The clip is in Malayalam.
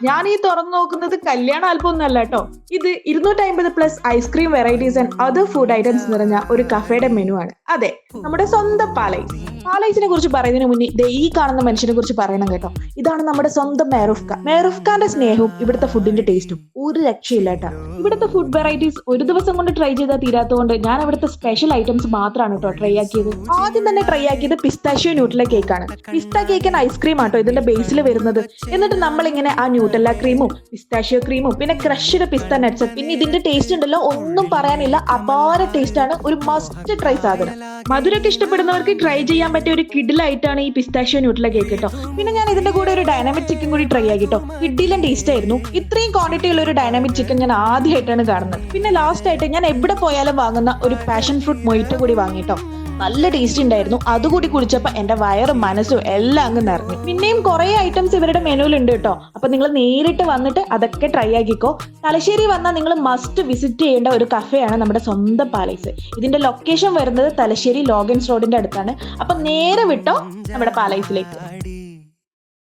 ഞാൻ ഈ തുറന്നു നോക്കുന്നത് കല്യാണ ആൽബം ഒന്നല്ല കേട്ടോ. ഇത് 250+ ice cream varieties and other food items നിറഞ്ഞ ഒരു കഫേയുടെ മെനു ആണ്. അതെ, നമ്മുടെ സ്വന്തം പാലൈസ്. പാലൈസിനെ കുറിച്ച് പറയുന്നതിന് മുന്നേ ഈ കാണുന്ന മനുഷ്യനെ കുറിച്ച് പറയണം കേട്ടോ. ഇതാണ് നമ്മുടെ സ്വന്തം മെഹറൂഫ് ഖാൻ. മെഹറൂഫ് ഖാന്റെ സ്നേഹവും ഇവിടുത്തെ ഫുഡിന്റെ ടേസ്റ്റും ഒരു രക്ഷയില്ല കേട്ടോ. ഇവിടുത്തെ ഫുഡ് വെറൈറ്റീസ് ഒരു ദിവസം കൊണ്ട് ട്രൈ ചെയ്താൽ തീരാത്തതുകൊണ്ട് ഞാൻ അവിടുത്തെ സ്പെഷ്യൽ ഐറ്റംസ് മാത്രമാണ് കേട്ടോ ട്രൈ ആക്കിയത്. ആദ്യം തന്നെ ട്രൈ ആക്കിയത് പിസ്താഷ്യോ ന്യൂട്ടെല്ല കേക്കാണ്. പിസ്ത കേക്ക് ആൻഡ് ഐസ്ക്രീം ആട്ടോ ഇതിന്റെ ബേസിൽ വരുന്നത്. എന്നിട്ട് നമ്മളിങ്ങനെ ആ ന്യൂട്ടെല്ല ക്രീമും പിസ്താഷ്യോ ക്രീമും പിന്നെ ക്രഷ്ഡ് പിസ്ത നട്ട്സ്, പിന്നെ ഇതിന്റെ ടേസ്റ്റ് ഉണ്ടല്ലോ ഒന്നും പറയാനില്ല, അപാര ടേസ്റ്റ് ആണ്. ഒരു മസ്റ്റ് ട്രൈ സാധനം. മധുരൊക്കെ ഇഷ്ടപ്പെടുന്നവർക്ക് ട്രൈ ചെയ്യാൻ പറ്റിയ ഒരു കിഡിലായിട്ടാണ് ഈ പിസ്താഷ്യോ ന്യൂട്ടെല്ല കേക്ക് കേട്ടോ. പിന്നെ ഞാൻ ഇതിന്റെ കൂടെ ഒരു ഡൈനാമിക് ചിക്കൻ കൂടി ട്രൈ ആക്കി കേട്ടോ. കിഡിലും ടേസ്റ്റ് ആയിരുന്നു. ഇത്രയും ക്വാണ്ടിറ്റി ഉള്ള ഒരു ഡൈനാമിക് ചിക്കൻ ഞാൻ ആദ്യമായിട്ടാണ് കാണുന്നത്. പിന്നെ ലാസ്റ്റ് ആയിട്ട് ഞാൻ എവിടെ പോയാലും വാങ്ങുന്ന ഒരു പാഷൻ ഫ്രൂട്ട് മൊയ്റ്റോ കൂടി വാങ്ങിട്ടോ. നല്ല ടേസ്റ്റ് ഉണ്ടായിരുന്നു. അതുകൂടി കുടിച്ചപ്പോ എന്റെ വയറും മനസ്സും എല്ലാം അങ്ങ് നിറഞ്ഞു. പിന്നെയും കുറെ ഐറ്റംസ് ഇവരുടെ മെനുവിൽ ഉണ്ട് കേട്ടോ. അപ്പൊ നിങ്ങൾ നേരിട്ട് വന്നിട്ട് അതൊക്കെ ട്രൈ ആക്കിക്കോ. തലശ്ശേരി വന്നാൽ നിങ്ങൾ മസ്റ്റ് വിസിറ്റ് ചെയ്യേണ്ട ഒരു കഫേയാണ് നമ്മുടെ സ്വന്തം പാലൈസ്. ഇതിന്റെ ലൊക്കേഷൻ വരുന്നത് തലശ്ശേരി ലോഗൻസ് റോഡിന്റെ അടുത്താണ്. അപ്പൊ നേരെ വിട്ടോ നമ്മുടെ പാലൈസിലേക്ക്.